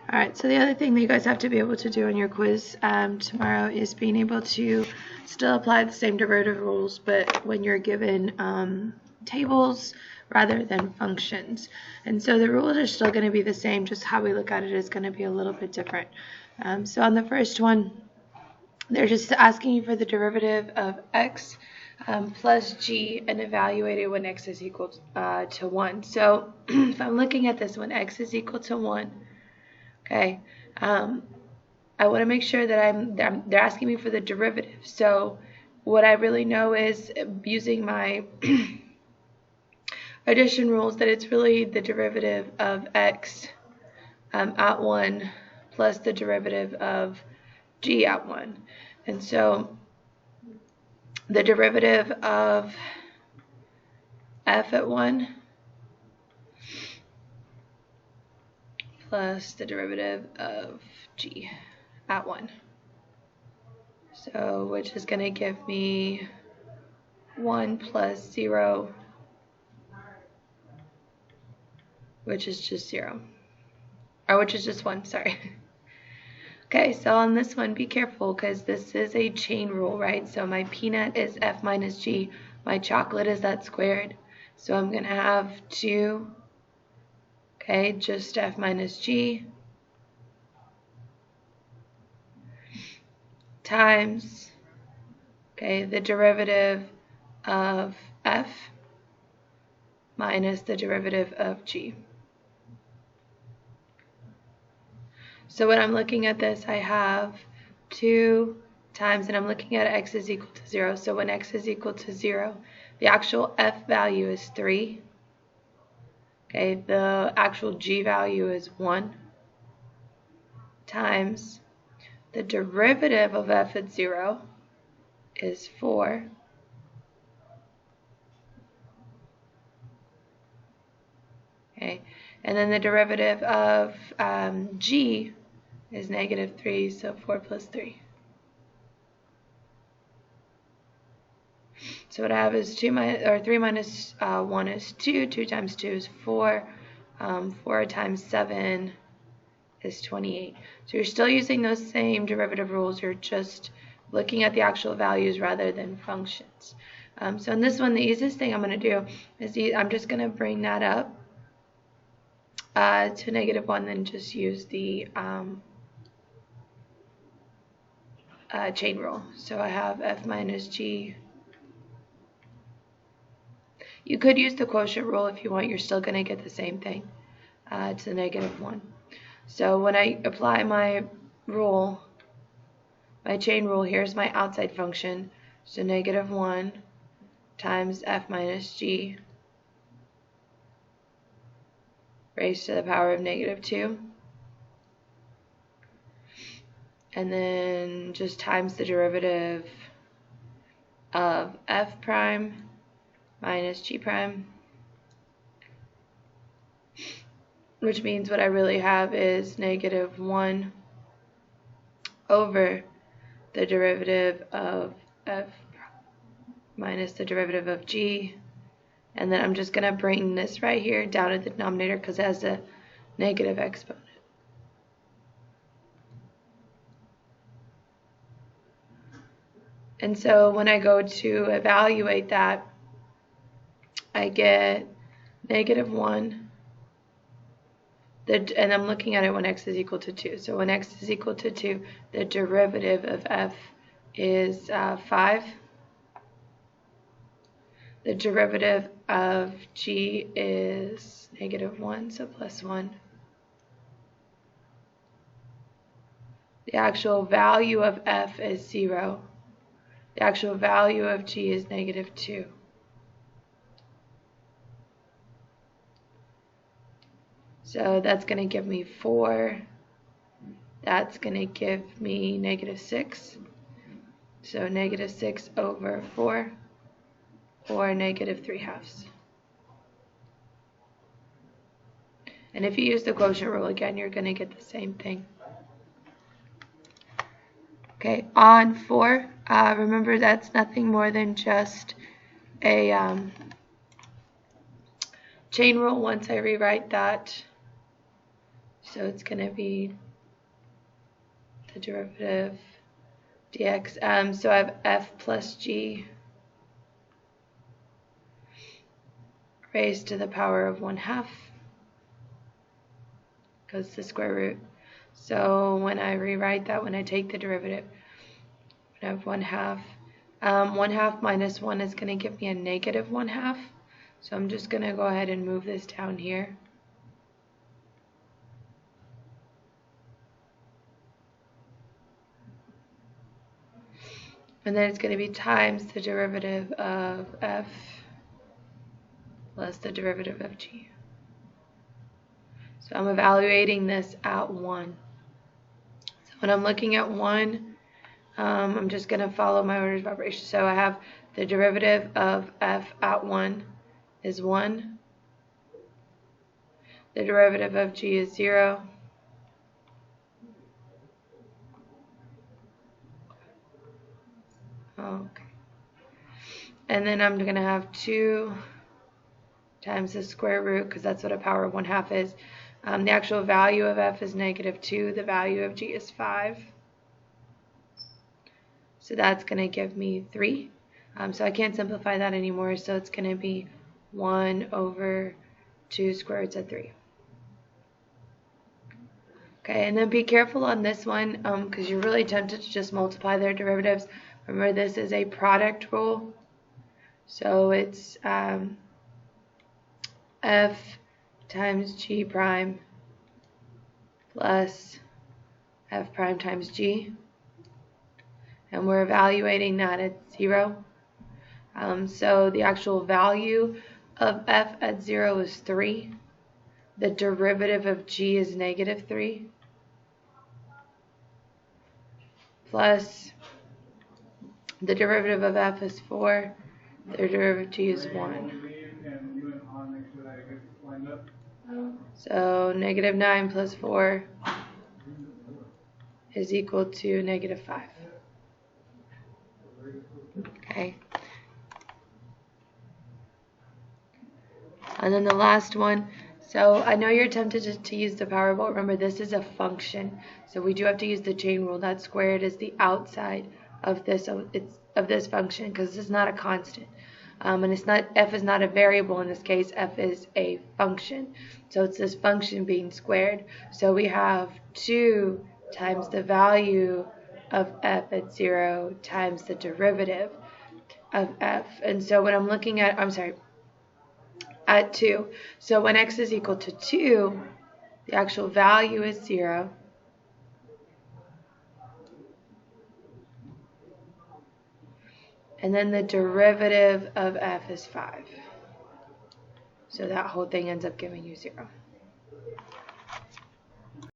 Alright, so the other thing that you guys have to be able to do on your quiz tomorrow is being able to still apply the same derivative rules, but when you're given tables rather than functions. And so the rules are still going to be the same, just how we look at it is going to be a little bit different. So on the first one, they're just asking you for the derivative of x plus g and evaluate it when x is equal to 1. So if I'm looking at this when x is equal to 1, okay, I want to make sure that they're asking me for the derivative. So what I really know is using my addition rules that it's really the derivative of x at 1 plus the derivative of g at 1. And so the derivative of f at 1 plus the derivative of g at 1. So which is going to give me 1 plus 0, which is just 0. Or which is just 1, sorry. Okay, so on this one, be careful because this is a chain rule, right? So my peanut is f minus g. My chocolate is that squared. So I'm going to have 2, okay, just f minus g times, okay, the derivative of f minus the derivative of g. So when I'm looking at this, I have 2 times, and I'm looking at x is equal to 0. So when x is equal to 0, the actual f value is 3. Okay, the actual g value is 1 times the derivative of f at 0 is 4. Okay, and then the derivative of g is negative 3, so 4 plus 3. So what I have is 3 minus 1 is 2. 2 times 2 is 4. 4 times 7 is 28. So you're still using those same derivative rules. You're just looking at the actual values rather than functions. So in this one, the easiest thing I'm going to do is I'm just going to bring that up to negative 1, then just use the chain rule. So I have f minus g. You could use the quotient rule if you want. You're still going to get the same thing to negative 1. So when I apply my rule, my chain rule, here's my outside function. So negative 1 times f minus g raised to the power of negative 2. And then just times the derivative of f prime minus g prime, which means what I really have is negative 1 over the derivative of f minus the derivative of g. And then I'm just going to bring this right here down to the denominator because it has a negative exponent. And so when I go to evaluate that, I get negative 1. And I'm looking at it when x is equal to 2. So when x is equal to 2, the derivative of f is 5. The derivative of g is negative 1, so plus 1. The actual value of f is 0. The actual value of g is negative 2. So that's going to give me 4. That's going to give me negative 6. So negative 6 over 4, or negative 3/2. And if you use the quotient rule again, you're going to get the same thing. Okay, on 4, remember that's nothing more than just a chain rule once I rewrite that. So it's going to be the derivative dx. So I have f plus g raised to the power of 1/2 goes to the square root. So when I rewrite that, when I take the derivative, I have 1/2. 1/2 minus 1 is going to give me a negative 1/2. So I'm just going to go ahead and move this down here. And then it's going to be times the derivative of f plus the derivative of g. So I'm evaluating this at 1. So when I'm looking at 1, I'm just going to follow my orders of operation. So I have the derivative of f at 1 is 1. The derivative of g is 0. Okay. And then I'm going to have 2 times the square root, because that's what a power of 1/2 is. The actual value of f is negative 2. The value of g is 5. So that's going to give me 3. So I can't simplify that anymore. So it's going to be 1 over 2 square roots of 3. Okay, and then be careful on this one because you're really tempted to just multiply their derivatives. Remember, this is a product rule. So it's f times g prime plus f prime times g. And we're evaluating that at 0. So the actual value of f at 0 is 3. The derivative of g is negative 3. Plus the derivative of f is 4. The derivative of g is 1. So negative 9 plus 4 is equal to negative 5. Okay. And then the last one. So I know you're tempted to use the power, but remember this is a function. So we do have to use the chain rule. That squared is the outside of this function because it's not a constant. And it's not, f is not a variable in this case, f is a function. So it's this function being squared. So we have 2 times the value of f at 0 times the derivative of f. And so when I'm looking at, at 2. So when x is equal to 2, the actual value is 0. And then the derivative of f is 5. So that whole thing ends up giving you 0.